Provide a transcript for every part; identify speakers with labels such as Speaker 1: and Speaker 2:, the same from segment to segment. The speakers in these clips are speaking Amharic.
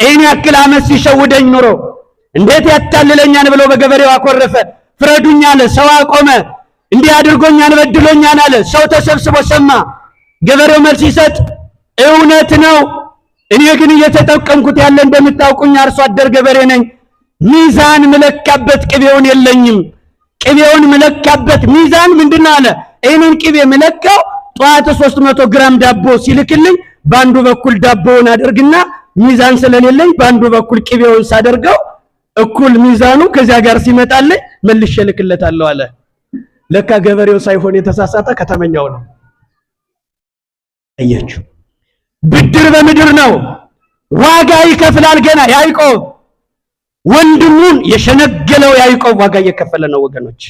Speaker 1: ይህን ያክል ዓመት ሲሸውደኝ ኑሮ እንዴት ያታልለኛል ብሎ በገበሬው አኮረፈ። ፍረዱኝ አለ። ሰው አቆመ። እንዲህ አድርጎኛል በድሎኛል አለ። ሰው ተሰብስቦ ሰማ። ገበሬው መልስ ሲሰጥ እውነት ነው፣ እኔ ግን እየተጠቀምኩት ያለ እንደምታውቁኝ አርሶ አደር ገበሬ ነኝ። ሚዛን መለካበት ቅቤውን የለኝም። ቅቤውን መለካበት ሚዛን ምንድነው አለ። ይሄንን ቅቤ መለካው ጧት 300 ግራም ዳቦ ሲልክልኝ ባንዱ በኩል ዳቦውን አደርግና ሚዛን ስለሌለኝ ባንዱ በኩል ቅቤውን ሳደርገው እኩል ሚዛኑ ከዚያ ጋር ሲመጣልኝ መልሼ ልክለታለሁ አለ። ለካ ገበሬው ሳይሆን የተሳሳተ ከተመኛው ነው። አያችሁ፣ ብድር በምድር ነው፣ ዋጋ ይከፍላል። ገና ያዕቆብ ወንድሙን የሸነገለው ያዕቆብ ዋጋ እየከፈለ ነው ወገኖች።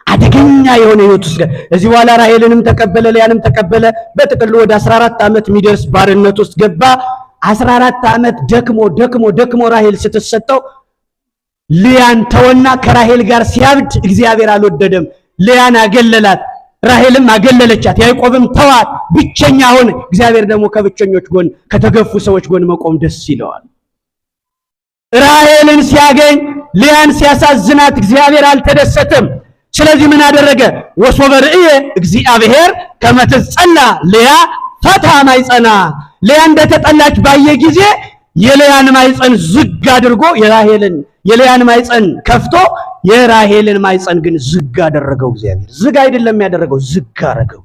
Speaker 1: አደገኛ የሆነ ህይወት ውስጥ እዚህ በኋላ ራሔልንም ተቀበለ፣ ሊያንም ተቀበለ። በጥቅሉ ወደ 14 ዓመት የሚደርስ ባርነት ውስጥ ገባ። 14 ዓመት ደክሞ ራሔል ስትሰጠው ሊያን ተወና ከራሔል ጋር ሲያብድ እግዚአብሔር አልወደደም። ሊያን አገለላት፣ ራሔልም አገለለቻት። ያዕቆብም ተዋት፣ ብቸኛ ሆነ። እግዚአብሔር ደግሞ ከብቸኞች ጎን ከተገፉ ሰዎች ጎን መቆም ደስ ይለዋል። ራሔልን ሲያገኝ ሊያን ሲያሳዝናት እግዚአብሔር አልተደሰተም። ስለዚህ ምን አደረገ? ወሶበ ርእየ እግዚአብሔር ከመ ትጸላ ሊያ ፈትሐ ማይጸና። ሊያ እንደተጠላች ባየ ጊዜ የሊያን ማይጸን ዝግ አድርጎ የሊያን ማይጸን ከፍቶ የራሔልን ማይጸን ግን ዝግ አደረገው። እግዚአብሔር ዝግ አይደለም ያደረገው፣ ዝግ አደረገው።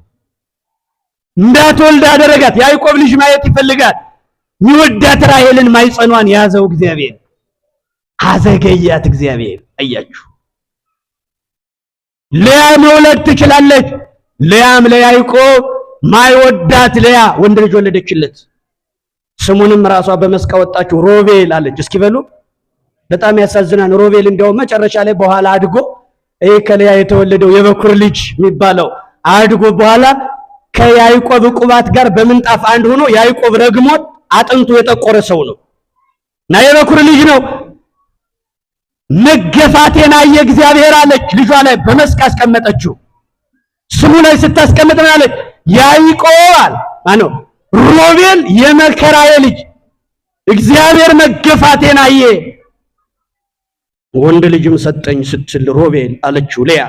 Speaker 1: እንዳትወልድ አደረጋት። ያዕቆብ ልጅ ማየት ይፈልጋል። የሚወዳት ራሔልን ማይጸኗን ያዘው እግዚአብሔር፣ አዘገያት እግዚአብሔር። አያችሁ፣ ሊያ መውለድ ትችላለች። ሊያም ለያዕቆብ ማይወዳት ሊያ ወንድ ልጅ ወለደችለት። ስሙንም ራሷ በመስቃ ወጣችው፣ ሮቤል አለች። እስኪ በሉ፣ በጣም ያሳዝናል። ሮቤል እንደውም መጨረሻ ላይ በኋላ አድጎ ይሄ ከሊያ የተወለደው የበኩር ልጅ የሚባለው አድጎ በኋላ ከያዕቆብ ቁባት ጋር በምንጣፍ አንድ ሆኖ ያዕቆብ ረግሞት አጥንቱ የጠቆረ ሰው ነው እና የበኩር ልጅ ነው። መገፋቴን አየ እግዚአብሔር አለች። ልጇ ላይ በመስቃ አስቀመጠችው። ስሙ ላይ ስታስቀምጥ ምን አለች? ያዕቆብ ማነው? ሮቤል የመከራዬ ልጅ፣ እግዚአብሔር መገፋቴን አየ፣ ወንድ ልጅም ሰጠኝ ስትል ሮቤል አለችው ሊያ።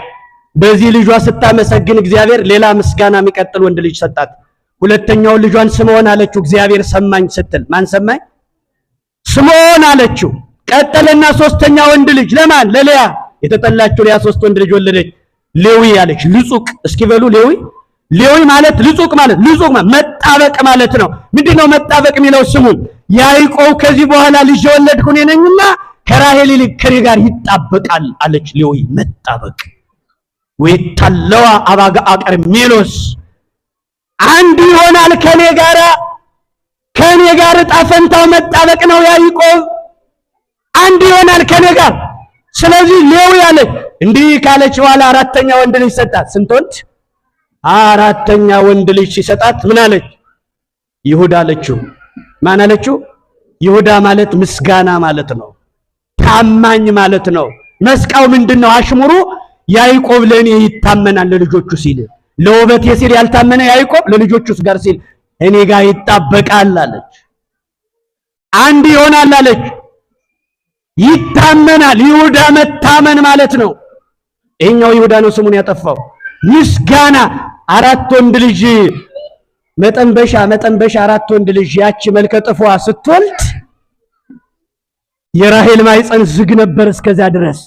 Speaker 1: በዚህ ልጇ ስታመሰግን እግዚአብሔር ሌላ ምስጋና የሚቀጥል ወንድ ልጅ ሰጣት። ሁለተኛው ልጇን ስምዖን አለችው። እግዚአብሔር ሰማኝ ስትል ማን ሰማኝ? ስምዖን አለችው። ቀጠለና ሶስተኛ ወንድ ልጅ ለማን? ለሊያ። የተጠላችው ሊያ 3 ወንድ ልጅ ወለደች። ሌዊ አለች። ልጹቅ እስኪ በሉ ሌዊ። ሌዊ ማለት ልጹቅ ማለት መጣበቅ ማለት ነው። ምንድነው መጣበቅ የሚለው? ስሙን ያዕቆብ ከዚህ በኋላ ልጅ ወለድኩ እኔ ነኝና ከራሔል ይልቅ ከኔ ጋር ይጣበቃል አለች ሌዊ። መጣበቅ ወይታለዋ አባጋ አቀርሜሎስ አንድ ይሆናል ከኔ ጋር ጣፈንታው መጣበቅ ነው። ያዕቆብ አንድ ይሆናል ከኔ ጋር። ስለዚህ ሌዊ አለች። እንዲህ ካለች በኋላ አራተኛ ወንድ ልጅ ሰጣት። ስንት ወንድ? አራተኛ ወንድ ልጅ ሲሰጣት ምን አለች? ይሁዳ አለችው። ማን አለችው? ይሁዳ ማለት ምስጋና ማለት ነው፣ ታማኝ ማለት ነው። መስቃው ምንድነው? አሽሙሩ ያዕቆብ ለኔ ይታመናል ለልጆቹ ሲል፣ ለውበቴ ሲል ያልታመነ ያዕቆብ ለልጆቹስ ጋር ሲል እኔ ጋር ይጣበቃል አለች። አንድ ይሆናል አለች። ይታመናል። ይሁዳ መታመን ማለት ነው። ይሄኛው ይሁዳ ነው ስሙን ያጠፋው። ምስጋና አራት ወንድ ልጅ መጠንበሻ 4 ወንድ ልጅ ያቺ መልከ ጥፏ ስትወልድ የራሔል ማይጸን ዝግ ነበር እስከዚያ ድረስ።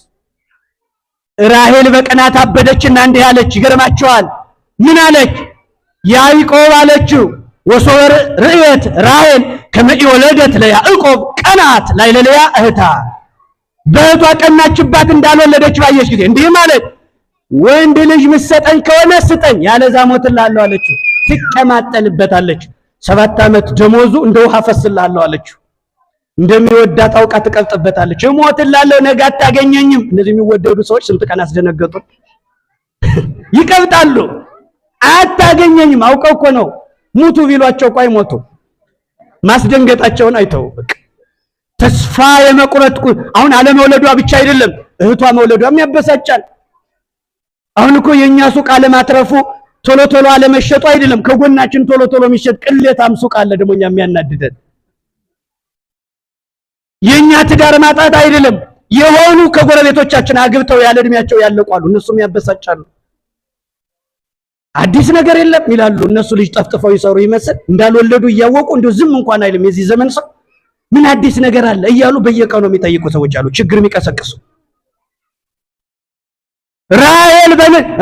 Speaker 1: ራሔል በቅናት አበደችና እንዲህ አለች። ይገርማቸዋል። ምን አለች? ያዕቆብ አለችው ወሶበ ርእየት ራሔል ከመ ኢወለደት ለያዕቆብ ቀናት ላይ ለሊያ እህታ። በእህቷ ቀናችባት እንዳልወለደች ባየች ጊዜ እንዲህ ማለት ወንድ ልጅ ምሰጠኝ ከሆነ ስጠኝ፣ ያለዛ ሞትልሃለሁ አለችው። ትቀማጠልበታለች። 7 ዓመት ደሞዙ እንደ ውሃ ፈስልሃለሁ አለችው። እንደሚወዳት አውቃ ትቀብጥበታለች። እሞትልሃለሁ ነገ አታገኘኝም። እነዚህ የሚወደዱ ሰዎች ስንት ቀን አስደነገጡ። ይቀብጣሉ። አታገኘኝም አውቀው እኮ ነው። ሙቱ ቢሏቸው እኮ አይሞቱ። ማስደንገጣቸውን አይተው በቃ ተስፋ የመቁረጥ አሁን አለመውለዷ ብቻ አይደለም እህቷ መውለዷም ያበሳጫል። አሁን እኮ የኛ ሱቅ አለማትረፉ ቶሎ አለመሸጡ አይደለም፣ ከጎናችን ቶሎ የሚሸጥ ቅሌታም ሱቅ አለ ደግሞ እኛ የሚያናድደን። የኛ ትዳር ማጣት አይደለም። የሆኑ ከጎረቤቶቻችን አግብተው ያለ እድሜያቸው ያለቋሉ። እነሱም ያበሳጫሉ። አዲስ ነገር የለም ይላሉ። እነሱ ልጅ ጠፍጥፈው ይሰሩ ይመስል እንዳልወለዱ እያወቁ እንደው ዝም እንኳን አይልም። የዚህ ዘመን ሰው ምን አዲስ ነገር አለ እያሉ በየቀኑ የሚጠይቁ ሰዎች አሉ፣ ችግር የሚቀሰቅሱ። ራሔል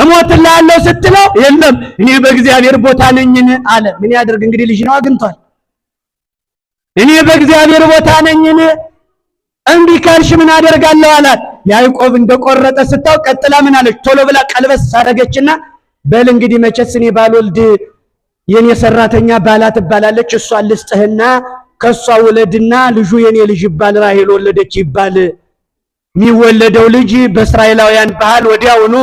Speaker 1: እሞትልሃለሁ ስትለው የለም እኔ በእግዚአብሔር ቦታ ነኝን አለ። ምን ያደርግ እንግዲህ ልጅ ነው አግኝቷል። እኔ በእግዚአብሔር ቦታ ነኝን እንቢ ካልሽ ምን አደርጋለሁ አላት። ያዕቆብ እንደቆረጠ ስታው ቀጥላ ምን አለች? ቶሎ ብላ ቀልበስ ሳደረገችና በል እንግዲህ መቼስ እኔ ባልወልድ የኔ ሰራተኛ ባላ ትባላለች፣ እሷን ልስጥህና ከሷ ወለድና ልጁ የኔ ልጅ ይባል፣ ራሔል ወለደች ይባል። የሚወለደው ልጅ በእስራኤላውያን ባህል ወዲያውኑ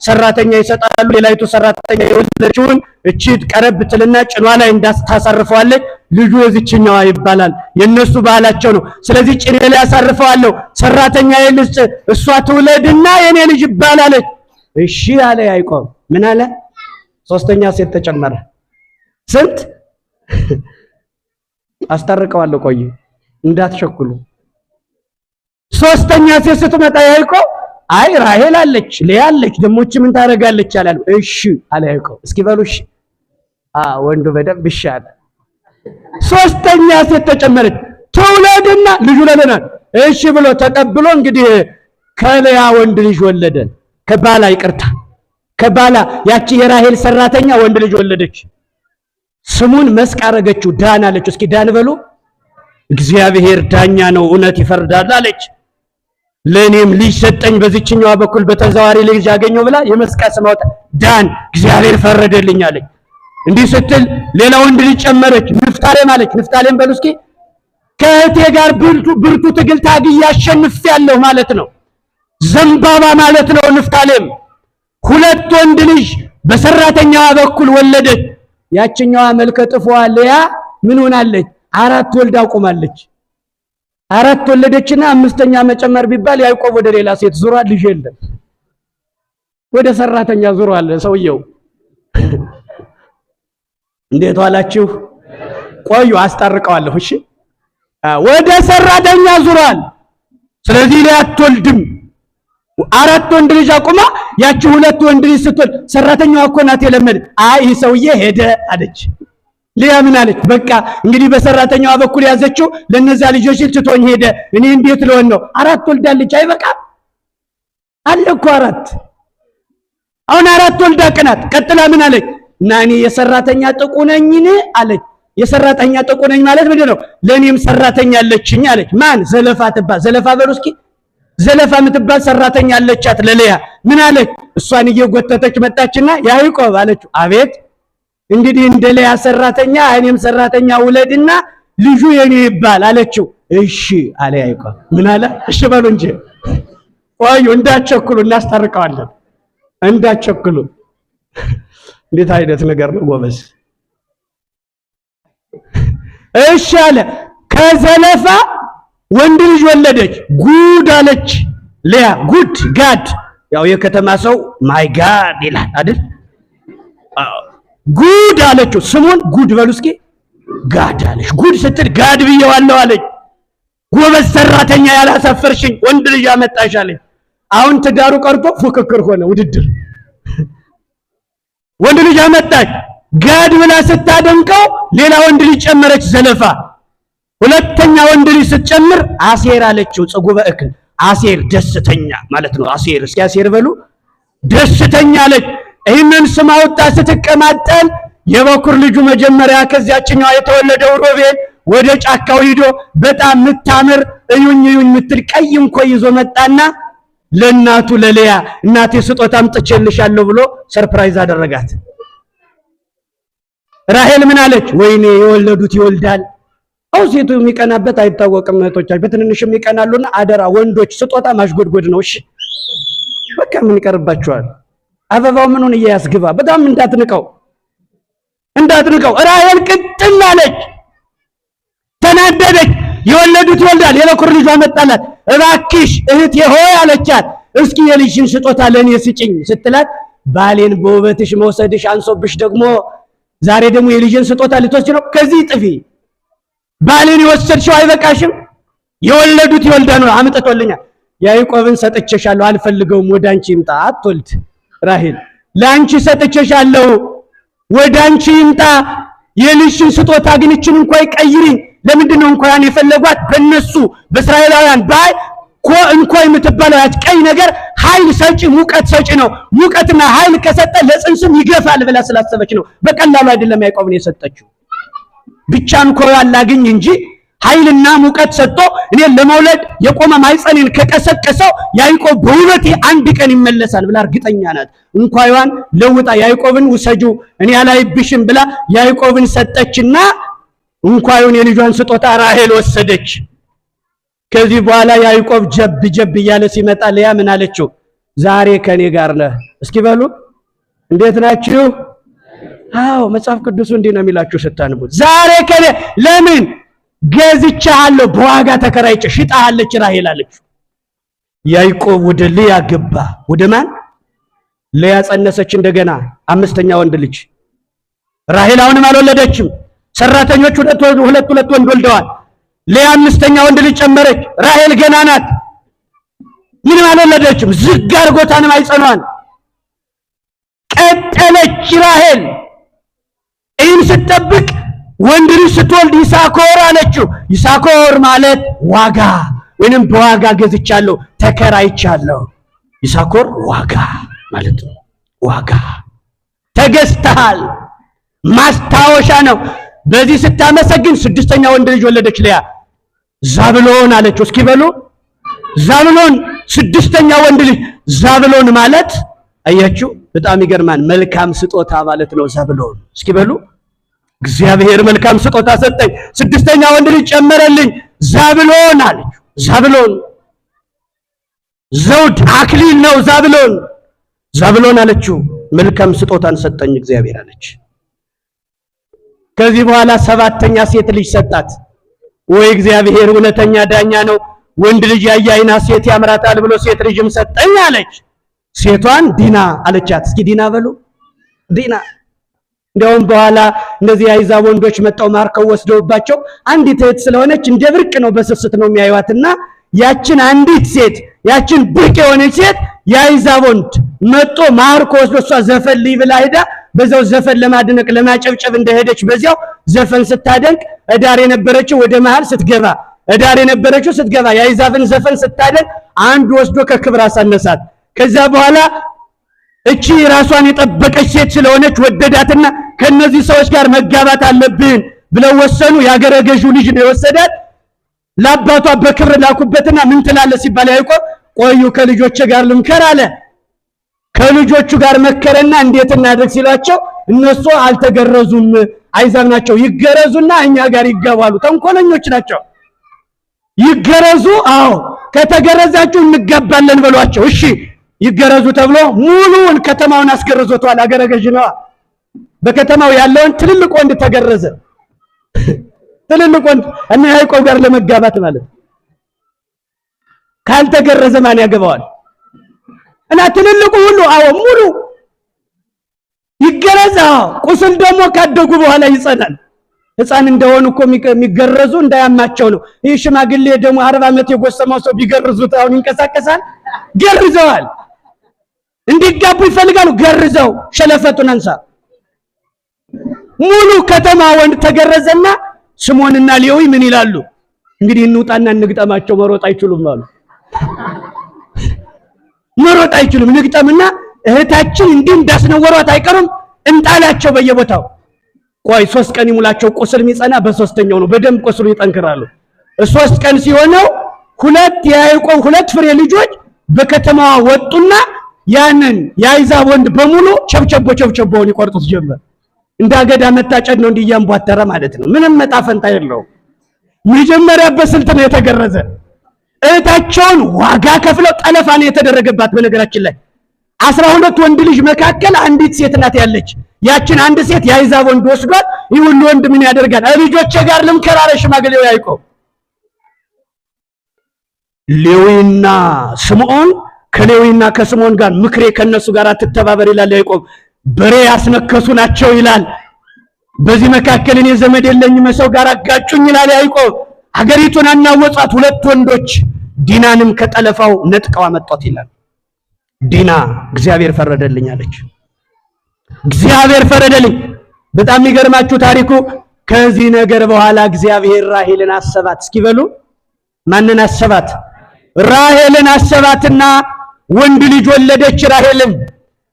Speaker 1: ሰራተኛ ይሰጣሉ። ሌላይቱ ሰራተኛ የወለደችውን እቺ ቀረብ ትልና ጭኗ ላይ እንዳታሳርፈዋለች፣ ልጁ የዚችኛዋ ይባላል። የነሱ ባህላቸው ነው። ስለዚህ ጭኔ ላይ ያሳርፈዋለሁ፣ ሰራተኛ ልስጥ፣ እሷ ትውለድና የኔ ልጅ ይባላለች። እሺ አለ ያዕቆብ። ምን አለ? ሶስተኛ ሴት ተጨመረ። ስንት? አስታርቀዋለሁ፣ ቆይ እንዳትቸኩሉ። ሶስተኛ ሴት ስትመጣ ያዕቆብ አይ ራሔል አለች፣ ልያ አለች፣ ደሞች ምን ታደርጋለች አላሉ። እሺ አለ ያዕቆብ። እስኪ በሉ እሺ። ወንዱ በደንብ ይሻለ። ሶስተኛ ሴት ተጨመረች፣ ትውለድና ልጁ ለለና። እሺ ብሎ ተቀብሎ እንግዲህ ከልያ ወንድ ልጅ ወለደ። ከባላ ይቅርታ፣ ከባላ ያቺ የራሔል ሰራተኛ ወንድ ልጅ ወለደች። ስሙን መስቅ አረገችው፣ ዳን አለችው። እስኪ ዳን በሉ። እግዚአብሔር ዳኛ ነው፣ እውነት ይፈርዳል አለች። ለኔም ልጅ ሰጠኝ በዚህኛዋ በኩል በተዘዋሪ ልጅ ያገኘው ብላ የመስቃ ስም አወጣ። ዳን እግዚአብሔር ፈረደልኝ አለች። እንዲህ ስትል ሌላ ወንድ ልጅ ጨመረች፣ ንፍታሌም አለች። ንፍታሌም በሉ እስኪ። ከእህቴ ጋር ብርቱ ትግል ታግዬ አሸንፌያለሁ ማለት ነው። ዘንባባ ማለት ነው ንፍታሌም። ሁለት ወንድ ልጅ በሰራተኛዋ በኩል ወለደች። ያችኛዋ መልከ ጥፏ ልያ ምን ሆናለች? አራት ወልዳ አቁማለች። አራት ወለደችና አምስተኛ መጨመር ቢባል ያዕቆብ ወደ ሌላ ሴት ዙሯል። ልጅ የለም፣ ወደ ሰራተኛ ዙሯል ሰውየው። እንዴት ዋላችሁ? ቆዩ አስታርቀዋለሁ። እሺ ወደ ሰራተኛ ዙሯል። ስለዚህ ልያ አትወልድም። አራት ወንድ ልጅ አቁማ ያቺ ሁለት ወንድ ልጅ ስትወልድ ሰራተኛዋ እኮ ናት የለመደ። አይ ይህ ሰውዬ ሄደ አለች። ልያ ምን አለች? በቃ እንግዲህ በሰራተኛዋ በኩል ያዘችው ለነዛ ልጆች ትቶኝ ሄደ። እኔ እንዴት ልሆን ነው? አራት ወልዳለች። አይበቃም አለ እኮ አራት። አሁን አራት ወልዳ ቀናት። ቀጥላ ምን አለች? እና እኔ የሰራተኛ ጥቁ ነኝን አለች። የሰራተኛ ጥቁ ነኝ ማለት ምንድን ነው? ለእኔም ሰራተኛ አለችኝ አለች። ማን? ዘለፋ ትባል። ዘለፋ በሉ እስኪ። ዘለፋ የምትባል ሰራተኛ አለቻት ለልያ። ምን አለች? እሷን እየጎተተች መጣችና ያዕቆብ አለችው። አቤት። እንግዲህ እንደ ልያ ሰራተኛ እኔም ሰራተኛ ውለድና ልጁ የኔ ይባል አለችው። እሺ አለ ያዕቆብ። ምን አለ? እሺ በሉ እንጂ ቆዩ፣ እንዳትቸኩሉ፣ እናስታርቀዋለን። እንዳትቸኩሉ። እንዴት አይነት ነገር ነው ጎበዝ! እሺ አለ። ከዘለፋ ወንድ ልጅ ወለደች። ጉድ አለች ልያ። ጉድ ጋድ፣ ያው የከተማ ሰው ማይ ጋድ ይላል አይደል? ጉድ አለችው። ስሙን ጉድ በሉ እስኪ። ጋድ አለች። ጉድ ስትል ጋድ ብየዋለሁ አለች። ጎበዝ ሰራተኛ ያላሳፈርሽኝ ወንድ ልጅ አመጣሽ አለች። አሁን ትዳሩ ቀርቶ ፉክክር ሆነ፣ ውድድር። ወንድ ልጅ አመጣች። ጋድ ብላ ስታደንቀው ሌላ ወንድ ልጅ ጨመረች፣ ዘለፋ። ሁለተኛ ወንድ ልጅ ስትጨምር አሴር አለችው። ጽጉበ እክል አሴር ደስተኛ ማለት ነው። አሴር እስኪ አሴር በሉ። ደስተኛ አለች። ይህንን ስም አውጣ ስትቀማጠል የበኩር ልጁ መጀመሪያ ከዚያችኛዋ የተወለደው ሮቤል ወደ ጫካው ሂዶ በጣም የምታምር እዩኝ እዩኝ የምትል ቀይ እንኮይ ይዞ መጣና ለእናቱ ለልያ እናቴ ስጦታ አምጥቼልሻለሁ ብሎ ሰርፕራይዝ አደረጋት። ራሔል ምን አለች? ወይኔ የወለዱት ይወልዳል። አው ሴቱ የሚቀናበት አይታወቅም። እህቶቻችን በትንንሽም ይቀናሉና አደራ ወንዶች ስጦታ ማሽጎድጎድ ነው። እሺ በቃ ምን ይቀርባቸዋል? አበባው ምኑን እያያስግባ በጣም እንዳትንቀው። ራሔል ቅጥል አለች፣ ተናደደች። የወለዱት ይወልዳል፣ የበኩር ልጇ መጣላት። እባክሽ እህቴ ሆይ አለቻት፣ እስኪ የልጅሽን ስጦታ ለኔ ስጭኝ ስትላት፣ ባሌን በውበትሽ መውሰድሽ አንሶብሽ ደግሞ ዛሬ ደግሞ የልጅን ስጦታ ልትወስጂ ነው? ከዚህ ጥፊ። ባሌን የወሰድሽው አይበቃሽም? የወለዱት ይወልዳሉ አምጥቶልኛል። ያዕቆብን ሰጥቼሻለሁ አልፈልገውም ወዳንቺ ይምጣ አትወልድ ራሔል ላንቺ ሰጥቼሻለሁ ወዳንቺ ይምጣ የልጅሽን ስጦታ ግን እችን እንኳን ይቀይሪኝ ለምንድነው እንኳን የፈለጓት በእነሱ በእስራኤላውያን ባይ እንኳን የምትባለው ያች ቀይ ነገር ኃይል ሰጪ ሙቀት ሰጪ ነው ሙቀትና ኃይል ከሰጠ ለጽንስም ይገፋል ብላ ስላሰበች ነው በቀላሉ አይደለም ያዕቆብን የሰጠችው ብቻ እንኳን ላግኝ እንጂ ኃይልና ሙቀት ሰጥቶ እኔ ለመውለድ የቆመ ማይጸኔን ከቀሰቀሰው ያዕቆብ በውበቴ አንድ ቀን ይመለሳል ብላ እርግጠኛ ናት እንኳን ለውጣ ያዕቆብን ውሰጁ እኔ አላይብሽም ብላ ያዕቆብን ሰጠችና እንኳን የልጇን ስጦታ ራሔል ወሰደች ከዚህ በኋላ ያዕቆብ ጀብ እያለ ሲመጣ ለያ ምን አለችው ዛሬ ከኔ ጋር ነህ እስኪ በሉ እንዴት ናችሁ አዎ መጽሐፍ ቅዱስ እንዲህ ነው የሚላችሁ ስታነቡት ዛሬ ከኔ ለምን ገዝቻለሁ በዋጋ ተከራይቼ ሽጣለች ራሔል አለችው ያዕቆብ ወደ ልያ ገባ ወደ ማን ልያ ጸነሰች እንደገና አምስተኛ ወንድ ልጅ ራሔል አሁንም አልወለደችም ሰራተኞች ሁለት ወንድ ወልደዋል ልያ አምስተኛ ወንድ ልጅ ጨመረች ራሔል ገና ናት ምንም አልወለደችም ዝግ አድርጎታንም አይጸኗን ቀጠለች ራሔል ይህን ስትጠብቅ ወንድ ልጅ ስትወልድ ይሳኮር አለችው ይሳኮር ማለት ዋጋ ወይንም በዋጋ ገዝቻለሁ ተከራይቻለሁ ይሳኮር ዋጋ ማለት ነው ዋጋ ተገዝተሃል ማስታወሻ ነው በዚህ ስታመሰግን ስድስተኛ ወንድ ልጅ ወለደች ልያ ዛብሎን አለችው እስኪ በሉ ዛብሎን ስድስተኛ ወንድ ልጅ ዛብሎን ማለት አያችሁ በጣም ይገርማል መልካም ስጦታ ማለት ነው ዛብሎን እስኪ በሉ እግዚአብሔር መልካም ስጦታ ሰጠኝ ስድስተኛ ወንድ ልጅ ጨመረልኝ ዛብሎን አለችው ዛብሎን ዘውድ አክሊል ነው ዛብሎን አለችው መልካም ስጦታን ሰጠኝ እግዚአብሔር አለች ከዚህ በኋላ ሰባተኛ ሴት ልጅ ሰጣት ወይ እግዚአብሔር እውነተኛ ዳኛ ነው ወንድ ልጅ ያያይና ሴት ያምራታል ብሎ ሴት ልጅም ሰጠኝ አለች ሴቷን ዲና አለቻት እስኪ ዲና በሉ ዲና እንደውም በኋላ እነዚህ አይዛብ ወንዶች መጣው ማርከው ወስደውባቸው አንዲት እህት ስለሆነች እንደ ብርቅ ነው በስስት ነው የሚያዩዋትና ያችን አንዲት ሴት ያችን ብርቅ የሆነች ሴት የአይዛብ ወንድ መጥቶ ማርኮ ወስዶሷ ዘፈን ሊብላ ሄዳ በዛው ዘፈን ለማድነቅ ለማጨብጨብ እንደሄደች በዚያው ዘፈን ስታደንቅ እዳር የነበረችው ወደ መሃል ስትገባ የአይዛብን ዘፈን ስታደንቅ አንድ ወስዶ ከክብር አሳነሳት ከዛ በኋላ እቺ ራሷን የጠበቀች ሴት ስለሆነች ወደዳትና ከነዚህ ሰዎች ጋር መጋባት አለብን ብለው ወሰኑ ያገረ ገዢው ልጅ ነው የወሰዳት ለአባቷ በክብር ላኩበትና ምን ትላለህ ሲባል ያዕቆብ ቆዩ ከልጆቼ ጋር ልምከር አለ ከልጆቹ ጋር መከረና እንዴት እናድርግ ሲሏቸው እነሱ አልተገረዙም አይዛብ ናቸው ይገረዙና እኛ ጋር ይጋባሉ ተንኮለኞች ናቸው ይገረዙ አዎ ከተገረዛችሁ እንጋባለን በሏቸው እሺ ይገረዙ ተብሎ ሙሉውን ከተማውን አስገረዞታል አገረ ገዢ ነው በከተማው ያለውን ትልልቅ ወንድ ተገረዘ ትልልቅ ወንድ እና ያዕቆብ ጋር ለመጋባት ማለት ካልተገረዘ ማን ያገባዋል እና ትልልቁ ሁሉ አዎ ሙሉ ይገረዛ ቁስል ደግሞ ካደጉ በኋላ ይጸናል ህፃን እንደሆኑ እኮ የሚገረዙ እንዳያማቸው ነው ይህ ሽማግሌ ደግሞ 40 ዓመት የጎሰመው ሰው ቢገርዙት አሁን ይንቀሳቀሳል ገርዘዋል እንዲጋቡ ይፈልጋሉ ገርዘው ሸለፈቱን አንሳ ሙሉ ከተማ ወንድ ተገረዘና ስምዖንና ሌዊ ምን ይላሉ እንግዲህ እንውጣና እንግጠማቸው መሮጥ አይችሉም አሉ መሮጥ አይችሉም ንግጠምና እህታችን እንዲህ እንዳስነወሯት አይቀሩም እንጣላቸው በየቦታው ቆይ 3 ቀን ይሙላቸው ቁስል የሚጸና በሶስተኛው ነው በደም ቁስሉ ይጠንክራሉ 3 ቀን ሲሆነው የያዕቆብ 2 ፍሬ ልጆች በከተማዋ ወጡና ያንን የአይዛብ ወንድ በሙሉ ቸብቸቦውን ይቆርጡት ጀመር እንዳገዳ መታጨድ ነው እንዲያምቧተረ ማለት ነው ምንም መጣፈንታ የለው መጀመሪያ በስልት ነው የተገረዘ እህታቸውን ዋጋ ከፍለው ጠለፋ ነው የተደረገባት በነገራችን ላይ 12 ወንድ ልጅ መካከል አንዲት ሴት ናት ያለች ያችን አንድ ሴት የአይዛብ ወንድ ወስዷት ይሁን ወንድ ምን ያደርጋል ልጆቼ ጋር ልምከራረ ሽማግሌው ያዕቆብ ሌዊና ስምዖን ከሌዊና ከስምዖን ጋር ምክሬ ከነሱ ጋር ተተባበር ይላል ያዕቆብ በሬ ያስነከሱ ናቸው ይላል በዚህ መካከል እኔ ዘመድ የለኝም ሰው ጋር አጋጩኝ ይላል ያዕቆብ ሀገሪቱን አናወጧት ሁለት ወንዶች ዲናንም ከጠለፋው ነጥቀው አመጧት ይላል። ዲና እግዚአብሔር ፈረደልኝ አለች። እግዚአብሔር ፈረደልኝ። በጣም የሚገርማችሁ ታሪኩ ከዚህ ነገር በኋላ እግዚአብሔር ራሔልን አሰባት። እስኪ በሉ ማንን አሰባት? ራሔልን አሰባትና ወንድ ልጅ ወለደች።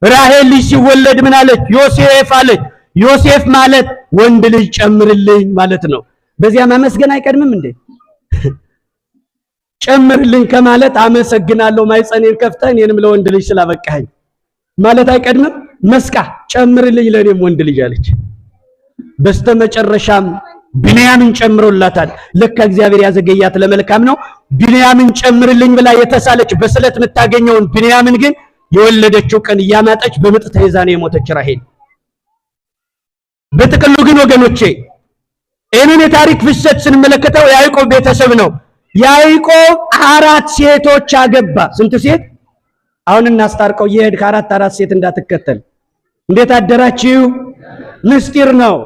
Speaker 1: ራሔል ልጅ ሲወለድ ምን አለች? ዮሴፍ አለች። ዮሴፍ ማለት ወንድ ልጅ ጨምርልኝ ማለት ነው። በዚያ ማመስገን አይቀድምም እንዴ? ጨምርልኝ ከማለት አመሰግናለሁ ማይጸኔን ከፍተህ እኔንም ለወንድ ልጅ ስላበቃኸኝ ማለት አይቀድምም? መስቃ ጨምርልኝ ለኔም ወንድ ልጅ አለች። በስተመጨረሻም ብንያምን ጨምሮላታል። ለካ እግዚአብሔር ያዘገያት ለመልካም ነው። ብንያምን ጨምርልኝ ብላ የተሳለች በስለት የምታገኘውን ብንያምን ግን የወለደችው ቀን እያማጠች በምጥ ተይዛ ነው የሞተች ራሔል። በጥቅሉ ግን ወገኖቼ ይህንን የታሪክ ፍሰት ስንመለከተው ያዕቆብ ቤተሰብ ነው። ያዕቆብ 4 ሴቶች አገባ። ስንት ሴት? አሁን እናስታርቀው እየሄድክ አራት ሴት እንዳትከተል። እንዴት አደራችሁ? ምስጢር ነው።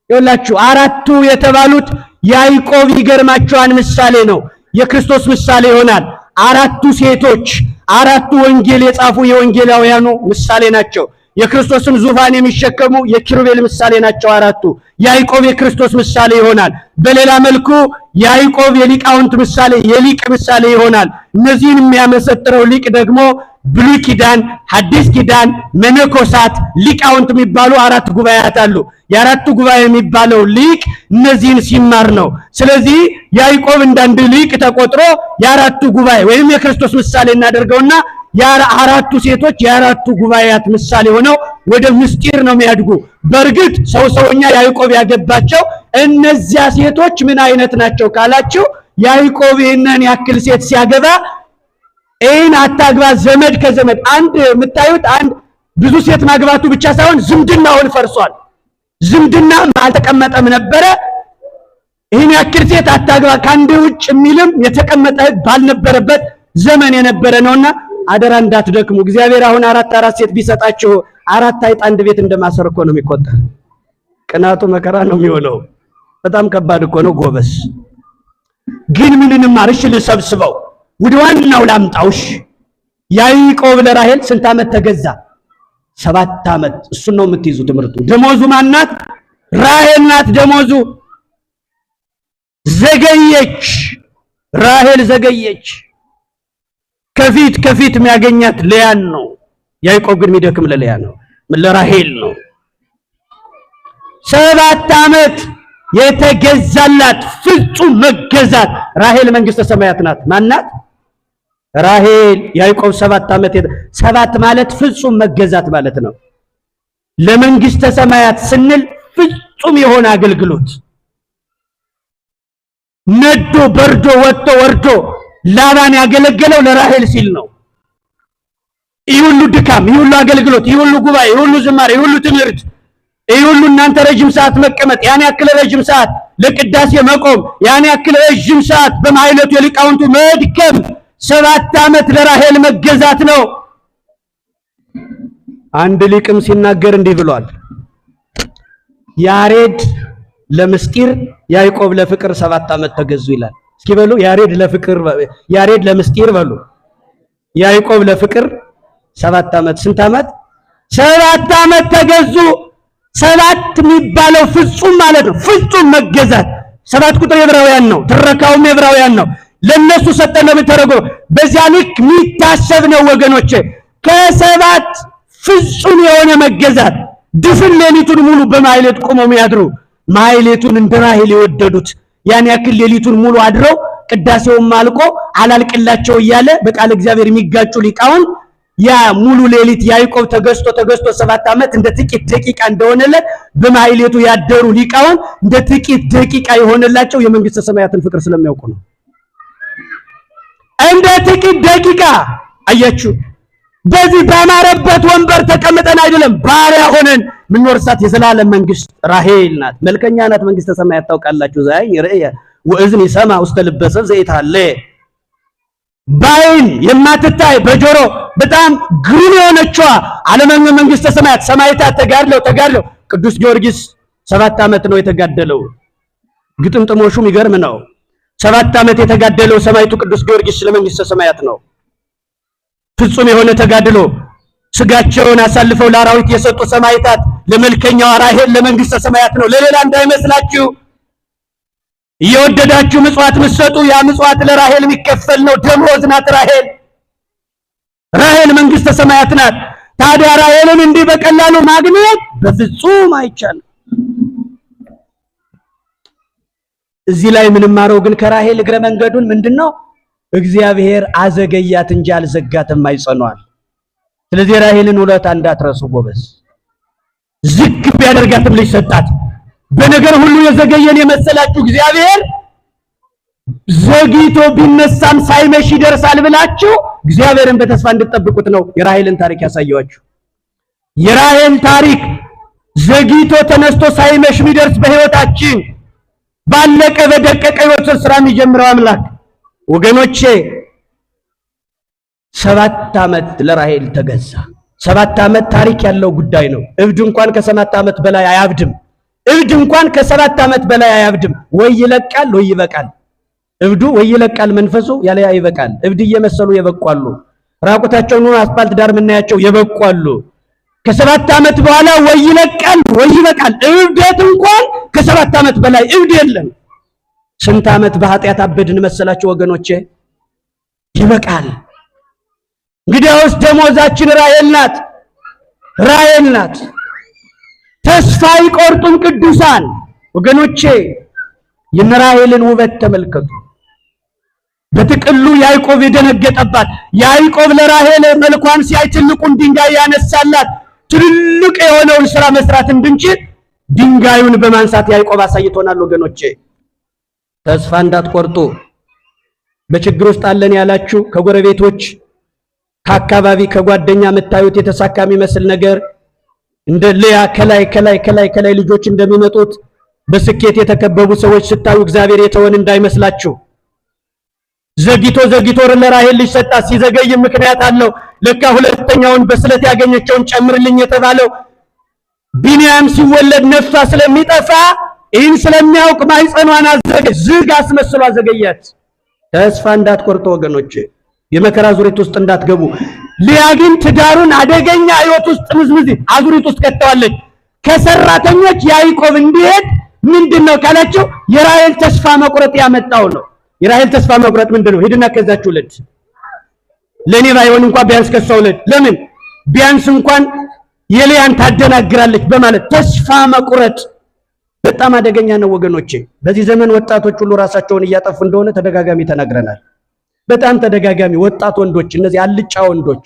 Speaker 1: ይኸውላችሁ 4ቱ የተባሉት ያዕቆብ ይገርማቸዋል ምሳሌ ነው፣ የክርስቶስ ምሳሌ ይሆናል። 4ቱ ሴቶች 4ቱ ወንጌል የጻፉ የወንጌላውያኑ ምሳሌ ናቸው። የክርስቶስን ዙፋን የሚሸከሙ የኪሩቤል ምሳሌ ናቸው 4ቱ። ያዕቆብ የክርስቶስ ምሳሌ ይሆናል። በሌላ መልኩ ያዕቆብ የሊቃውንት ምሳሌ የሊቅ ምሳሌ ይሆናል። እነዚህን የሚያመሰጥረው ሊቅ ደግሞ ብሉይ ኪዳን፣ ሐዲስ ኪዳን፣ መነኮሳት፣ ሊቃውንት የሚባሉ 4 ጉባኤያት አሉ። የአራቱ ጉባኤ የሚባለው ሊቅ እነዚህን ሲማር ነው። ስለዚህ ያዕቆብ እንዳንድ ሊቅ ተቆጥሮ የአራቱ ጉባኤ ወይም የክርስቶስ ምሳሌ እናደርገውና የአራቱ ሴቶች የአራቱ ጉባኤያት ምሳሌ ሆነው ወደ ምስጢር ነው የሚያድጉ። በእርግጥ ሰውኛ ያዕቆብ ያገባቸው እነዚያ ሴቶች ምን አይነት ናቸው ካላችሁ ያዕቆብ ይህንን ያክል ሴት ሲያገባ ይህን አታግባ ዘመድ ከዘመድ አንድ የምታዩት አንድ ብዙ ሴት ማግባቱ ብቻ ሳይሆን ዝምድናውን ፈርሷል። ዝምድና አልተቀመጠም ነበረ። ይህን ያክል ሴት አታግባ ከአንድ ውጭ የሚልም የተቀመጠ ባልነበረበት ዘመን የነበረ ነውና አደራ እንዳትደክሙ። እግዚአብሔር አሁን አራት ሴት ቢሰጣችሁ 4 አይጥ አንድ ቤት እንደማሰር እኮ ነው የሚቆጠር። ቅናቱ መከራ ነው የሚሆነው። በጣም ከባድ እኮ ነው ጎበስ። ግን ምን እንማር? እሺ ልሰብስበው ወደ ዋናው ላምጣውሽ። ያዕቆብ ለራሔል ስንት ዓመት ተገዛ? 7 ዓመት። እሱን ነው የምትይዙ ትምህርቱ። ደሞዙ ማናት? ራሔል ናት ደሞዙ። ዘገየች፣ ራሔል ዘገየች። ከፊት የሚያገኛት ለያን ነው። ያዕቆብ ግን የሚደክም ለለያ ነው፣ ለራሔል ነው። 7 ዓመት የተገዛላት ፍጹም መገዛት ራሔል መንግስተ ሰማያት ናት። ማናት? ራሔል። ያዕቆብ 7 ዓመት 7 ማለት ፍጹም መገዛት ማለት ነው። ለመንግስተ ሰማያት ስንል ፍጹም የሆነ አገልግሎት ነዶ በርዶ ወጥቶ ወርዶ ላባን ያገለገለው ለራሔል ሲል ነው። ይህ ሁሉ ድካም፣ ይህ ሁሉ አገልግሎት፣ ይህ ሁሉ ጉባኤ፣ ይህ ሁሉ ዝማሬ፣ ይህ ሁሉ ትምህርት፣ ይህ ሁሉ እናንተ ረጅም ሰዓት መቀመጥ፣ ያን ያክል ረጅም ሰዓት ለቅዳሴ መቆም፣ ያን ያክል ረጅም ሰዓት በማይለቱ የሊቃውንቱ መድከም 7 ዓመት ለራሔል መገዛት ነው። አንድ ሊቅም ሲናገር እንዲህ ብሏል። ያሬድ ለምስጢር ያዕቆብ ለፍቅር 7 ዓመት ተገዙ ይላል። እስኪ በሉ ያሬድ ለፍቅር፣ ያሬድ ለምስጢር በሉ። ያዕቆብ ለፍቅር 7 ዓመት። ስንት ዓመት? 7 ዓመት ተገዙ። 7 የሚባለው ፍጹም ማለት ነው። ፍጹም መገዛት 7 ቁጥር የዕብራውያን ነው። ትረካውም የዕብራውያን ነው። ለነሱ ሰጠን ነው የሚተረጎመው። በዚያ ልክ የሚታሰብ ነው ወገኖቼ። ከ7 ፍጹም የሆነ መገዛት ድፍን ሌሊቱን ሙሉ በማይሌት ቆመው የሚያድሩ ማይሌቱን እንደ ራሔል የወደዱት ያን ያክል ሌሊቱን ሙሉ አድረው ቅዳሴውም አልቆ አላልቅላቸው እያለ በቃል እግዚአብሔር የሚጋጩ ሊቃውን ያ ሙሉ ሌሊት ያዕቆብ ተገዝቶ 7 ዓመት እንደ ጥቂት ደቂቃ እንደሆነለት በማይሌቱ ያደሩ ሊቃውን እንደ ጥቂት ደቂቃ የሆነላቸው የመንግስተ ሰማያትን ፍቅር ስለሚያውቁ ነው። እንደ ጥቂት ደቂቃ አያችሁ። በዚህ ባማረበት ወንበር ተቀምጠን አይደለም ባሪያ ሆነን ምንወርሳት የዘላለም መንግስት ራሔል ናት። መልከኛ ናት መንግስተ ሰማያት ታውቃላችሁ። ዛይ የረየ ወእዝን ይሰማ ውስተ ልበሰ ዘይታለ ባይን የማትታይ በጆሮ በጣም ግሩም የሆነችዋ ዓለመኛ መንግስተ ሰማያት ሰማዕታት ተጋድለው ቅዱስ ጊዮርጊስ 7 ዓመት ነው የተጋደለው። ግጥምጥሞሹም ይገርም ነው። 7 ዓመት የተጋደለው ሰማዕቱ ቅዱስ ጊዮርጊስ ለመንግሥተ ሰማያት ነው። ፍጹም የሆነ ተጋድሎ ስጋቸውን አሳልፈው ለአራዊት የሰጡ ሰማዕታት ለመልከኛዋ ራሔል ለመንግሥተ ሰማያት ነው። ለሌላ እንዳይመስላችሁ። እየወደዳችሁ ምጽዋት ምሰጡ ያ ምጽዋት ለራሔል የሚከፈል ነው። ደሞዝ ናት ራሔል። ራሔል መንግሥተ ሰማያት ናት። ታዲያ ራሔልን እንዲህ በቀላሉ ማግኘት በፍጹም አይቻልም። እዚህ ላይ የምንማረው ግን ከራሔል እግረ መንገዱን ምንድነው? እግዚአብሔር አዘገያት እንጂ አልዘጋትም፣ አይጸኗል። ስለዚህ ራሔልን ውለታ እንዳትረሱ ጎበዝ። ዝግ ቢያደርጋትም ልጅ ሰጣት። በነገር ሁሉ የዘገየን የመሰላችሁ እግዚአብሔር ዘግይቶ ቢነሳም ሳይመሽ ይደርሳል ብላችሁ እግዚአብሔርን በተስፋ እንድትጠብቁት ነው የራሔልን ታሪክ ያሳየዋችሁ። የራሔል ታሪክ ዘግይቶ ተነስቶ ሳይመሽ የሚደርስ በሕይወታችን ባለቀ በደቀቀ ሕይወት ስራ የሚጀምረው አምላክ ወገኖቼ 7 ዓመት ለራሔል ተገዛ። 7 ዓመት ታሪክ ያለው ጉዳይ ነው። እብድ እንኳን ከ7 ዓመት በላይ አያብድም። እብድ እንኳን ከ7 ዓመት በላይ አያብድም። ወይ ይለቃል ወይ ይበቃል። እብዱ ወይ ይለቃል መንፈሱ ያለ ይበቃል። እብድ እየመሰሉ የበቋሉ። ራቁታቸውን አስፋልት ዳር ምናያቸው የበቋሉ። ከ7 ዓመት በኋላ ወይ ይለቃል ወይ ይበቃል። እብደት እንኳን ከ7 ዓመት በላይ እብድ የለም። ስንት ዓመት በኃጢአት አበድን መሰላችሁ ወገኖቼ? ይበቃል። እንግዲያውስ ደሞዛችን ራሔል ናት። ራሔል ናት። ተስፋ አይቆርጡም ቅዱሳን ወገኖቼ። የራሔልን ውበት ተመልከቱ። በጥቅሉ ያዕቆብ የደነገጠባት ያዕቆብ ለራሔል መልኳን ሲያይ ትልቁን ድንጋይ ያነሳላት ትልቅ የሆነውን ስራ መስራት እንድንችል ድንጋዩን በማንሳት ያዕቆብ አሳይቶናል ወገኖቼ። ተስፋ እንዳትቆርጡ። በችግር ውስጥ አለን ያላችሁ ከጎረቤቶች ከአካባቢ ከጓደኛ የምታዩት የተሳካ የሚመስል ነገር እንደ ልያ ከላይ ልጆች እንደሚመጡት በስኬት የተከበቡ ሰዎች ስታዩ እግዚአብሔር የተወን እንዳይመስላችሁ። ዘግይቶ ለራሔል ልጅ ሰጣት። ሲዘገይ ምክንያት አለው። ለካ ሁለተኛውን በስለት ያገኘችውን ጨምርልኝ የተባለው ቢንያም ሲወለድ ነፍሷ ስለሚጠፋ ይህን ስለሚያውቅ ማኅፀኗን ዝግ አስመስሎ አዘገያት። ተስፋ እንዳትቆርጡ ወገኖቼ፣ የመከራ ዙሪት ውስጥ እንዳትገቡ። ልያ ግን ትዳሩን አደገኛ ሕይወት ውስጥ ምዝምዝ አዙሪት ውስጥ ከተዋለች። ከሰራተኞች ያዕቆብ እንዲሄድ ምንድነው ካላችሁ የራሔል ተስፋ መቁረጥ ያመጣው ነው። የራሔል ተስፋ መቁረጥ ምንድነው? ሄድና ከዛችሁ ልጅ ለኔ ባይሆን እንኳን ቢያንስ ከሷ ልጅ ለምን ቢያንስ እንኳን የልያን ታደናግራለች በማለት ተስፋ መቁረጥ በጣም አደገኛ ነው ወገኖቼ። በዚህ ዘመን ወጣቶች ሁሉ ራሳቸውን እያጠፉ እንደሆነ ተደጋጋሚ ተናግረናል። በጣም ተደጋጋሚ ወጣት ወንዶች፣ እነዚህ አልጫ ወንዶች፣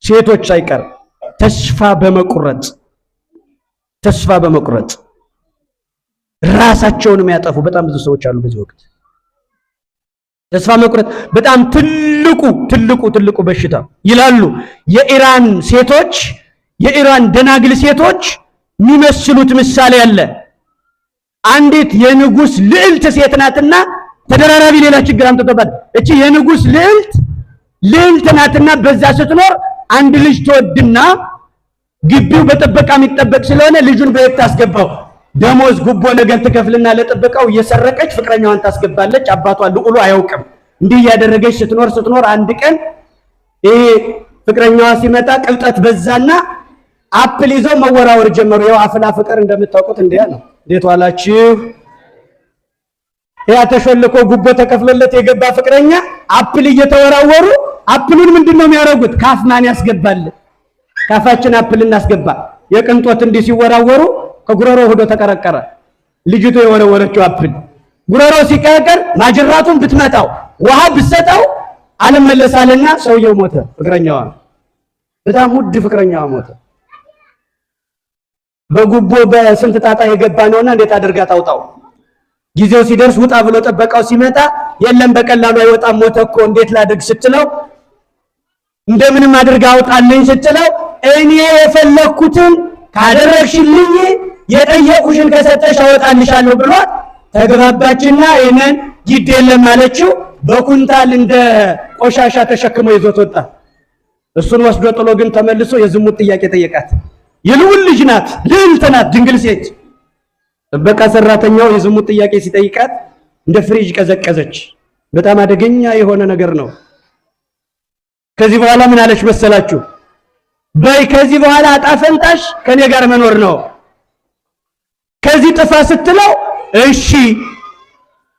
Speaker 1: ሴቶች ሳይቀር ተስፋ በመቁረጥ ራሳቸውን የሚያጠፉ በጣም ብዙ ሰዎች አሉ በዚህ ወቅት። ተስፋ መቁረጥ በጣም ትልቁ በሽታ ይላሉ የኢራን ሴቶች፣ የኢራን ደናግል ሴቶች የሚመስሉት ምሳሌ አለ። አንዲት የንጉስ ልዕልት ሴት ናትና ተደራራቢ ሌላ ችግር አምጥቶባት እቺ የንጉስ ልዕልት ናትና በዛ ስትኖር አንድ ልጅ ተወድና ግቢው በጥበቃ የሚጠበቅ ስለሆነ ልጁን በየት ታስገባው? ደሞዝ ጉቦ ነገር ትከፍልና ለጥበቃው እየሰረቀች ፍቅረኛዋን ታስገባለች። አባቷ ልዑሉ አያውቅም። እንዲህ ያደረገች ስትኖር አንድ ቀን ይሄ ፍቅረኛዋ ሲመጣ ቅብጠት በዛና አፕል ይዘው መወራወር ጀመሩ። ያው አፍላ ፍቅር እንደምታውቁት እንዲያ ነው። እንዴት ዋላችሁ? ያ ተሾልኮ ጉቦ ተከፍሎለት የገባ ፍቅረኛ አፕል እየተወራወሩ አፕሉን ምንድነው የሚያደርጉት? ካፍ ማን ያስገባል? ካፋችን አፕል እናስገባ። የቅንጦት እንዲህ ሲወራወሩ ከጉረሮ ሆዶ ተቀረቀረ። ልጅቱ የወረወረችው አፕል ጉረሮ ሲቀረቀር ማጅራቱን ብትመታው ውሃ ብትሰጠው አልመለሳልና ሰውየው ሞተ። ፍቅረኛዋ በጣም ውድ ፍቅረኛዋ ሞተ። በጉቦ በስንት ጣጣ የገባ ነውና እንዴት አድርጋ ታውጣው? ጊዜው ሲደርስ ውጣ ብሎ ጠበቃው ሲመጣ የለም በቀላሉ አይወጣም ሞተ እኮ እንዴት ላድርግ ስትለው እንደምንም አድርጋ አውጣልኝ ስትለው እኔ የፈለኩትን ካደረግሽልኝ የጠየቁሽን ከሰጠሽ አወጣልሻለሁ ብሏት ተግባባችና ይሄንን ግድ የለም አለችው። በኩንታል እንደ ቆሻሻ ተሸክሞ ይዞት ወጣ። እሱን ወስዶ ጥሎ ግን ተመልሶ የዝሙት ጥያቄ ጠየቃት። የልዑል ልጅ ናት፣ ልዕልት ናት፣ ድንግል ሴት። ጥበቃ ሰራተኛው የዝሙት ጥያቄ ሲጠይቃት እንደ ፍሪጅ ቀዘቀዘች። በጣም አደገኛ የሆነ ነገር ነው። ከዚህ በኋላ ምን አለች መሰላችሁ? በይ ከዚህ በኋላ አጣፈንታሽ ከኔ ጋር መኖር ነው። ከዚህ ጥፋ ስትለው እሺ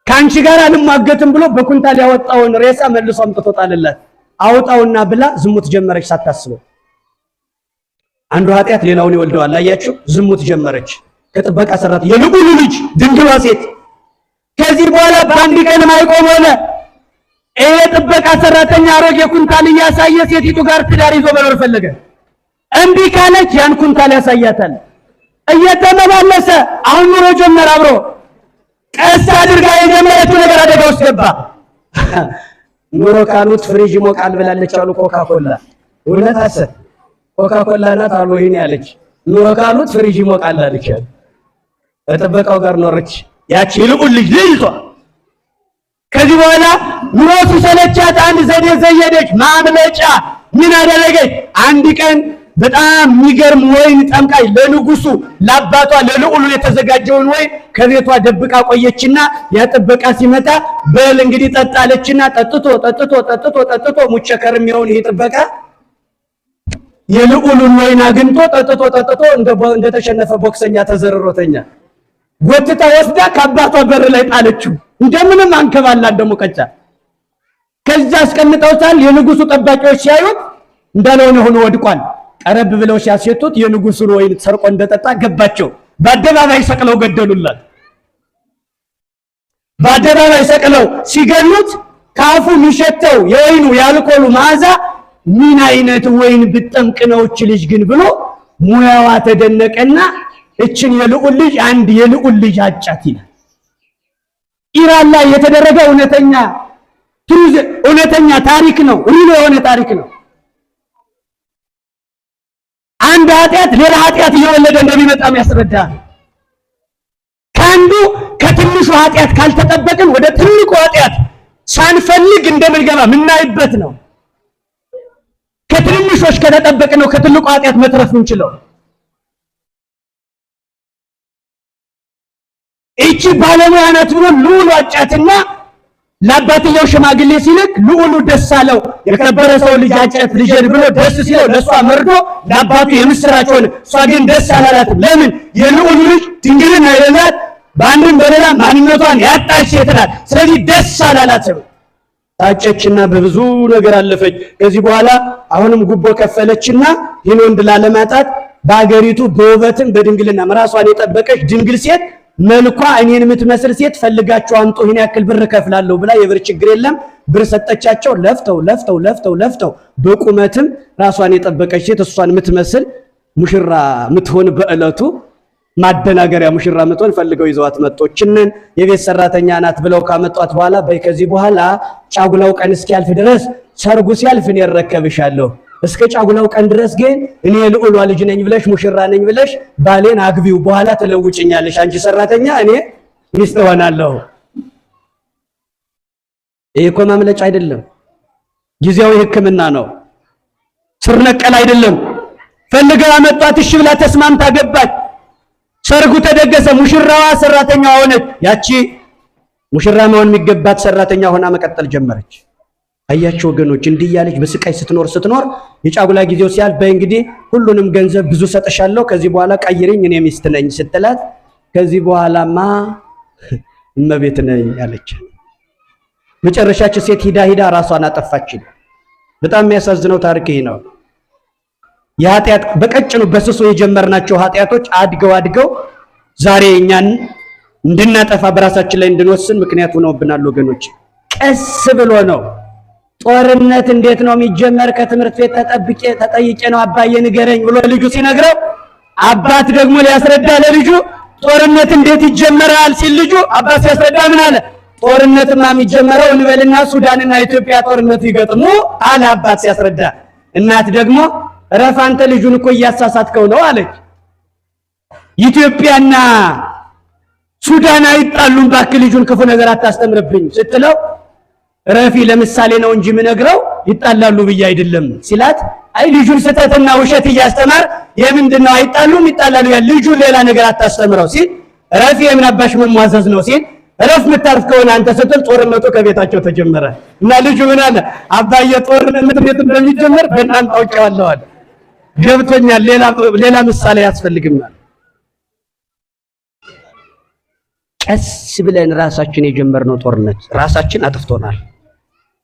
Speaker 1: ካንቺ ጋር አልሟገትም ብሎ በኩንታል ያወጣውን ሬሳ መልሶ አምጥቶ ጣለላት። አውጣውና ብላ ዝሙት ጀመረች ሳታስበው። አንዱ ኃጢአት ሌላውን ይወልደዋል። አያችሁ? ዝሙት ጀመረች ከጥበቃ ሰራተኛ የልዑሉ ልጅ ድንግሏ ሴት። ከዚህ በኋላ በአንድ ቀን ማይቆም ሆነ። ይሄ ጥበቃ ሰራተኛ አሮጌ ኩንታል እያሳየ ሴቲቱ ጋር ትዳር ይዞ መኖር ፈለገ። እምቢ ካለች ያን ኩንታል ያሳያታል። እየተመላለሰ አሁን ኑሮ ጀመር አብሮ። ቀስ አድርጋ የጀመረችው ነገር አደጋ ውስጥ ገባ። ኑሮ ካሉት ፍሪጅ ይሞቃል ብላለች አሉ ኮካኮላ። እውነት አሰብ ኮካኮላ ናት አሉ ይሄን ያለች። ኑሮ ካሉት ፍሪጅ ይሞቃል አለች። በጥበቃው ጋር ኖረች ያቺ ልዑል ልጅ ልጅቷ። ከዚህ በኋላ ኑሮ ሲሰለቻት አንድ ዘዴ ዘየደች ማምለጫ። ምን አደረገች? አንድ ቀን በጣም የሚገርም ወይን ጠምቃይ ለንጉሱ ለአባቷ ለልዑሉ የተዘጋጀውን ወይን ከቤቷ ደብቃ ቆየችና ያጥበቃ ሲመጣ በል እንግዲህ ጠጣለችና ጠጥቶ ሙቸከርም ይሁን ይሄ ጥበቃ የልዑሉን ወይን አግኝቶ ጠጥቶ እንደተሸነፈ ቦክሰኛ ተዘርሮተኛ ጎትታ ወስዳ ከአባቷ በር ላይ ጣለችው። እንደምንም አንከባላ እንደሙቀጫ። ከዛ አስቀምጠውታል። የንጉሱ ጠባቂዎች ሲያዩት እንዳልሆነ ሆኖ ወድቋል። ቀረብ ብለው ሲያስሸቱት የንጉሱን ወይን ሰርቆ እንደጠጣ ገባቸው። በአደባባይ ሰቅለው ገደሉላት። በአደባባይ ሰቅለው ሲገሉት ካፉ የሚሸተው የወይኑ የአልኮሉ መዓዛ ምን አይነት ወይን ብጠምቅ ነው እች ልጅ ግን ብሎ ሙያዋ ተደነቀና እችን የልዑል ልጅ አንድ የልዑል ልጅ አጫት ይላል። ኢራን ላይ የተደረገ እውነተኛ ታሪክ ነው። ሪል የሆነ ታሪክ ነው። አንድ ኃጢአት ሌላ ኃጢአት እየወለደ እንደሚመጣም ያስረዳል። ከትንሹ ኃጢአት ካልተጠበቅን ወደ ትልቁ ኃጢአት ሳንፈልግ እንደምንገባ ምናይበት ነው። ከትንሾች ከተጠበቅን ነው ከትልቁ ኃጢአት መትረፍ እንችለው። እቺ ባለሙያ ናት ብሎ ልዑሉ አጫትና ለአባትየው ሽማግሌ ሲልክ ልዑሉ ደስ አለው። የከበረ ሰው ልጅ አጫት ልጅን ብሎ ደስ ሲለው ለሷ መርዶ ለአባቱ የምስራች ሆነ። እሷ ግን ደስ አላላትም። ለምን? የልዑሉ ልጅ ድንግልና የሌላት በአንድም በሌላ ማንነቷን ያጣች ሴት ናት። ስለዚህ ደስ አላላትም። ታጨችና በብዙ ነገር አለፈች። ከዚህ በኋላ አሁንም ጉቦ ከፈለችና ይህን ወንድ ላለማጣት በአገሪቱ በውበትም በድንግልና ራሷን የጠበቀች ድንግል ሴት መልኳ እኔን የምትመስል ሴት ፈልጋቸው አምጡ ይሄን ያክል ብር ከፍላለሁ ብላ የብር ችግር የለም ብር ሰጠቻቸው። ለፍተው በቁመትም ራሷን የጠበቀች ሴት እሷን የምትመስል ሙሽራ ምትሆን በእለቱ ማደናገሪያ ሙሽራ ምትሆን ፈልገው ይዘዋት መጦችንን የቤት ሰራተኛ ናት ብለው ካመጧት በኋላ ከዚህ በኋላ ጫጉላው ቀን እስኪያልፍ ድረስ ሰርጉ ሲያልፍ እኔ እረከብሻለሁ። እስከ ጫጉላው ቀን ድረስ ግን እኔ ልዑሏ ልጅ ነኝ ብለሽ ሙሽራ ነኝ ብለሽ ባሌን አግቢው፣ በኋላ ትለውጭኛለሽ። አንቺ ሰራተኛ እኔ ሚስት ሆናለሁ። ይሄ እኮ ማምለጫ አይደለም፣ ጊዜያዊ ሕክምና ነው። ስር ነቀል አይደለም። ፈልገው አመጧት። እሺ ብላ ተስማምታ ገባች። ሰርጉ ተደገሰ። ሙሽራዋ ሰራተኛ ሆነች። ያቺ ሙሽራ መሆን የሚገባት ሰራተኛ ሆና መቀጠል ጀመረች። አያቸው ወገኖች፣ እንዲህ ያለች በስቃይ ስትኖር የጫጉላ ጊዜው ሲያልፍ በእንግዲህ ሁሉንም ገንዘብ ብዙ ሰጠሻለሁ፣ ከዚህ በኋላ ቀይሪኝ፣ እኔ ሚስት ነኝ ስትላት ከዚህ በኋላማ እመቤት ነኝ አለች። መጨረሻች ሴት ሂዳ ራሷን አጠፋች። በጣም የሚያሳዝነው ታሪክ ይሄ ነው። የኃጢአት በቀጭኑ በስሱ የጀመርናቸው ኃጢአቶች አድገው ዛሬ እኛን እንድናጠፋ በራሳችን ላይ እንድንወስን ምክንያት ሆነውብናል ወገኖች። ቀስ ብሎ ነው። ጦርነት እንዴት ነው የሚጀመር? ከትምህርት ቤት ተጠይቄ ነው አባዬ ንገረኝ ብሎ ልጁ ሲነግረው አባት ደግሞ ሊያስረዳ ለልጁ ጦርነት እንዴት ይጀመራል ሲል ልጁ አባት ሲያስረዳ ምን አለ? ጦርነትማ የሚጀመረው እንበልና ሱዳንና ኢትዮጵያ ጦርነት ይገጥሙ አለ አባት ሲያስረዳ። እናት ደግሞ ረፍ አንተ ልጁን እኮ እያሳሳትከው ነው አለች። ኢትዮጵያና ሱዳን አይጣሉም ባክህ ልጁን ክፉ ነገር አታስተምርብኝ ስትለው ረፊ ለምሳሌ ነው እንጂ ምነግረው ይጣላሉ ብዬ አይደለም ሲላት፣ አይ ልጁን ስተትና ውሸት እያስተማር የምንድነው አይጣሉም ይጣላሉ ያ ልጁን ሌላ ነገር አታስተምረው ሲል ረፊ የምን አባሽ መሟዘዝ ነው ሲል እረፍ የምታርፍ ከሆነ አንተ ስትል ጦርነቱ ከቤታቸው ተጀመረ እና ልጁ ምን አለ? አባዬ ጦርነት እንዴት እንደሚጀመር በእናንተ አውቄዋለሁ አለ። ገብቶኛል፣ ሌላ ምሳሌ ያስፈልግናል። ቀስ ብለን ራሳችን የጀመርነው ጦርነት ራሳችን አጥፍቶናል።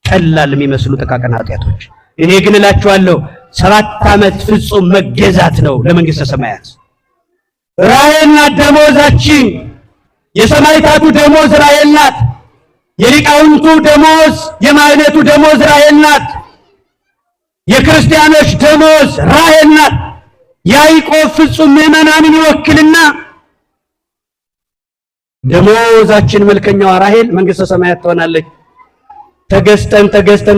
Speaker 1: ቀላል የሚመስሉ ጥቃቅን ኃጢአቶች። እኔ ግን እላችኋለሁ 7 ዓመት ፍጹም መገዛት ነው ለመንግስተ ሰማያት። ራሔልና ደሞዛችን የሰማዕታቱ ደሞዝ ራሔል ናት። የሊቃውንቱ ደሞዝ፣ የማኅሌቱ ደሞዝ ራሔል ናት። የክርስቲያኖች ደሞዝ ራሔል ናት። ያዕቆብ ፍጹም ምዕመናንን ይወክልና ደሞዛችን መልከኛዋ ራሔል መንግስተ ሰማያት ትሆናለች።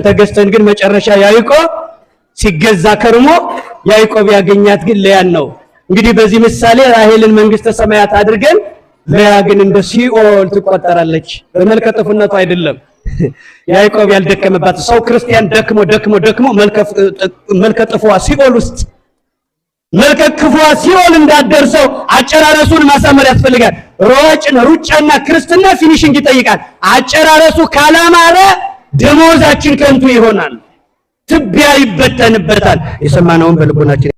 Speaker 1: ተገዝተን ግን መጨረሻ ያዕቆብ ሲገዛ ከርሞ ያዕቆብ ያገኛት ግን ለያን ነው። እንግዲህ በዚህ ምሳሌ ራሔልን መንግስተ ሰማያት አድርገን ለያ ግን እንደ ሲኦል ትቆጠራለች። በመልከጥፉነቱ አይደለም ያዕቆብ ያልደከመባት ሰው ክርስቲያን ደክሞ መልከጥፉዋ ሲኦል ውስጥ መልከጥፉዋ ሲኦል እንዳደርሰው አጨራረሱን ማሳመር ያስፈልጋል። ሩጫና ክርስትና ፊኒሽንግ ይጠይቃል። አጨራረሱ ካላማረ ደሞዛችን ከንቱ ይሆናል፣ ትቢያ ይበተንበታል። የሰማነውን በልቦናችን